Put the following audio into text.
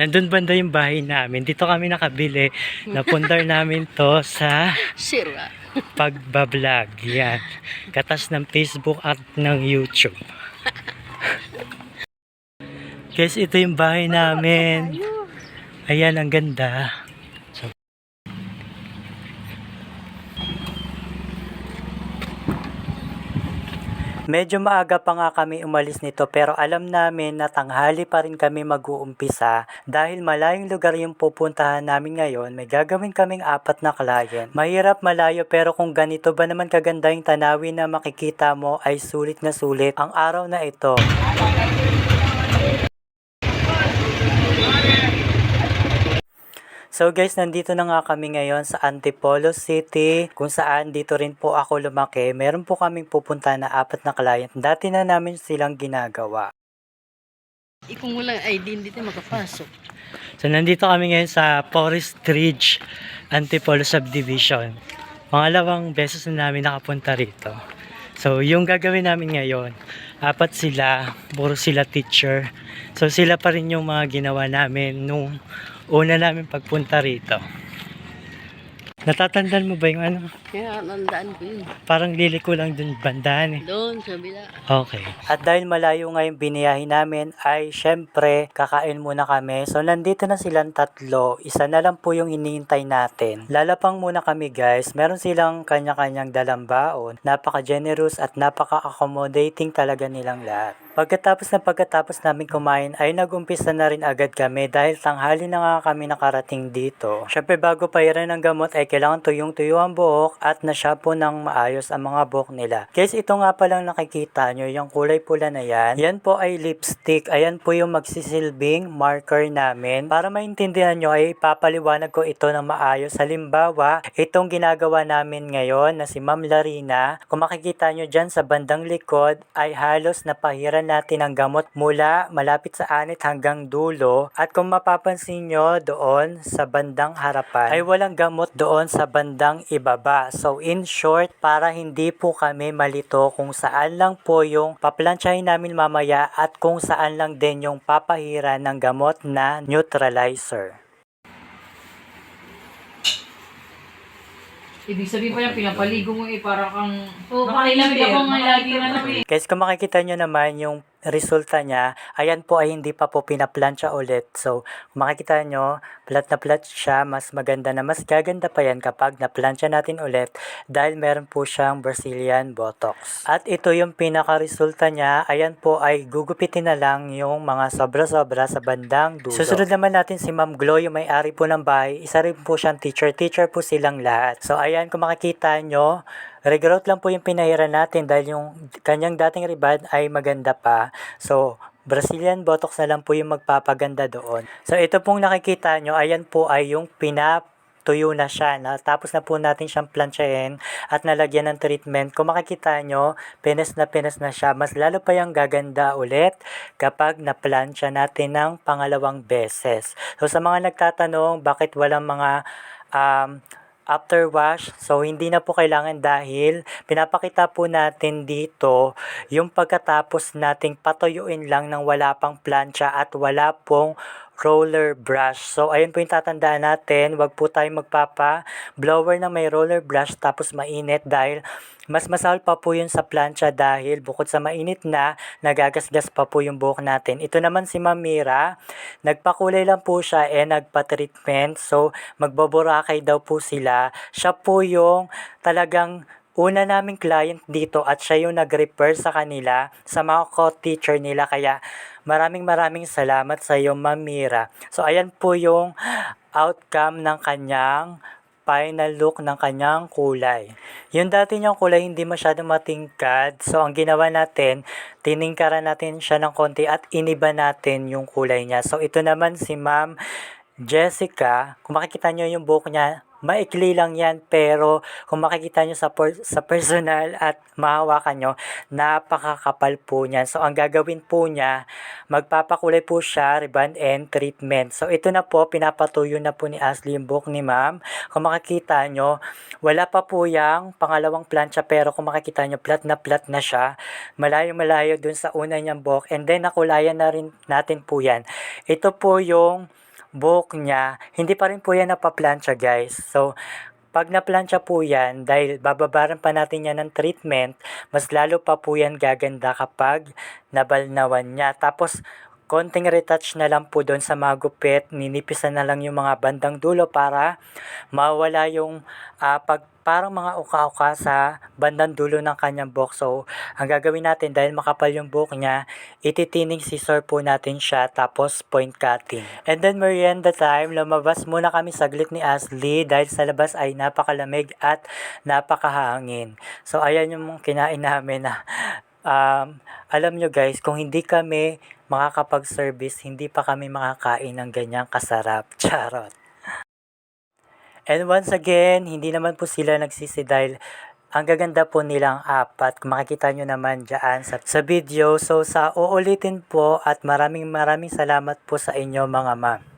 Nandun banda yung bahay namin. Dito kami nakabili. Napundar namin to sa Sira. pagbablog. Yan. Katas ng Facebook at ng YouTube. Guys, ito yung bahay namin. Ayan, ang ganda. Medyo maaga pa nga kami umalis nito pero alam namin na tanghali pa rin kami mag-uumpisa dahil malayong lugar yung pupuntahan namin ngayon. May gagawin kaming 4 na client. Mahirap malayo pero kung ganito ba naman kaganda yung tanawin na makikita mo ay sulit na sulit ang araw na ito. So guys, nandito na nga kami ngayon sa Antipolo City kung saan dito rin po ako lumaki. Meron po kaming pupunta na 4 na client. Dati na namin silang ginagawa. Kung walang ID, hindi tayo makapasok. So nandito kami ngayon sa Forest Ridge Antipolo Subdivision. Pangalawang beses na namin nakapunta rito. So yung gagawin namin ngayon, 4 sila, puro sila teacher. So sila pa rin yung mga ginawa namin nung una namin pagpunta rito. Natatandaan mo ba yung ano? Kaya nandaan ko yun. Parang liliko lang dun bandaan eh. Doon, sa bila. Okay. At dahil malayo nga yung biniyahin namin, ay syempre kakain muna kami. So nandito na silang 3. Isa na lang po yung iniintay natin. Lalapang muna kami guys. Meron silang kanya-kanyang dalang baon. Napaka-generous at napaka-accommodating talaga nilang lahat. Pagkatapos namin kumain ay nag-umpisa na rin agad kami dahil tanghali na nga kami nakarating dito. Syempre bago pahiran ng gamot ay kailangan tuyong-tuyo ang buhok at nashapo ng maayos ang mga buhok nila. Guys, ito nga palang nakikita nyo, yung kulay pula na yan. Yan po ay lipstick. Ayan po yung magsisilbing marker namin. Para maintindihan nyo ay ipapaliwanag ko ito ng maayos. Halimbawa, itong ginagawa namin ngayon na si Ma'am Larina, kung makikita nyo dyan sa bandang likod ay halos napahiran natin ang gamot mula malapit sa anit hanggang dulo. At kung mapapansin nyo doon sa bandang harapan ay walang gamot doon sa bandang ibaba. So in short, para hindi po kami malito kung saan lang po yung paplansyahin namin mamaya at kung saan lang din yung papahiran ng gamot na neutralizer. Ibig sabihin pa yan, pinapaligo mo para kang... nakailamig ako nga lagi na namin. Guys, kung makikita nyo naman yung resulta niya, ayan po ay hindi pa po pinaplansya ulit. So, kung makikita nyo, plat na plat siya, mas maganda na mas gaganda pa yan kapag naplansya natin ulit dahil meron po siyang Brazilian Botox. At ito yung pinaka-resulta niya, ayan po ay gugupitin na lang yung mga sobra-sobra sa bandang dulo. Susunod naman natin si Ma'am Glo, yung may-ari po ng bahay, isa rin po siyang teacher po silang lahat. So, ayan, kung makikita nyo, regrowth lang po yung pinahiran natin dahil yung kanyang dating reband ay maganda pa. So, Brazilian Botox na lang po yung magpapaganda doon. So, ito pong nakikita nyo, ayan po ay yung pinatuyo na siya. Tapos na po natin siyang plansyahin at nalagyan ng treatment. Kung makikita nyo, pinas na siya. Mas lalo pa yung gaganda ulit kapag naplansya natin ng pangalawang beses. So, sa mga nagtatanong, bakit walang mga after wash, so hindi na po kailangan dahil pinapakita po natin dito yung pagkatapos nating patuyuin lang ng wala pang plancha at wala pong roller brush. So ayun po yung tatandaan natin, wag po tayong magpapa-blower na may roller brush tapos mainit dahil mas masahol pa po yun sa plancha dahil bukod sa mainit na, nagagasgas pa po yung buhok natin. Ito naman si Ma'am Mira, nagpakulay lang po siya nagpa-treatment. So, magboborakay daw po sila. Siya po yung talagang una naming client dito at siya yung nag-refer sa kanila, sa mga co-teacher nila. Kaya maraming salamat sa iyo, Ma'am Mira. So, ayan po yung outcome ng kanyang final look ng kanyang kulay. Yung dati niyang kulay hindi masyadong matingkad. So, ang ginawa natin, tiningkaran natin siya ng konti at iniba natin yung kulay niya. So, ito naman si Ma'am Jessica. Kung makikita niyo yung buhok niya, maikli lang yan pero kung makikita nyo sa personal at mahawakan nyo, napakakapal po niyan. So, ang gagawin po niya, magpapakulay po siya, reband and treatment. So, ito na po, pinapatuyo na po ni Ashley yung buhok ni Ma'am. Kung makikita nyo, wala pa po yung pangalawang plancha pero kung makikita nyo, plat na siya. Malayo dun sa una niyang buhok and then nakulayan na rin natin po yan. Ito po yung buhok niya, hindi pa rin po yan napaplantsa guys. So, pag naplantsa po yan, dahil bababaran pa natin yan ng treatment, mas lalo pa po yan gaganda kapag nabalnawan niya. Tapos, konting retouch na lang po doon sa mga gupit, ninipisan na lang yung mga bandang dulo para mawala yung parang mga uka-uka sa bandang dulo ng kanyang buhok. So, ang gagawin natin dahil makapal yung buhok niya, ititining scissor po natin siya tapos point cutting. And then merienda time, lumabas muna kami saglit ni Ashley dahil sa labas ay napakalamig at napakahangin. So, ayan yung kinain namin na alam nyo guys, kung hindi kami makakapag-service, hindi pa kami makakain ng ganyang kasarap. Charot. And once again, hindi naman po sila nagsisi dahil ang gaganda po nilang apat. Kung makikita nyo naman dyan sa video. So sa uulitin po at maraming salamat po sa inyo mga ma'am.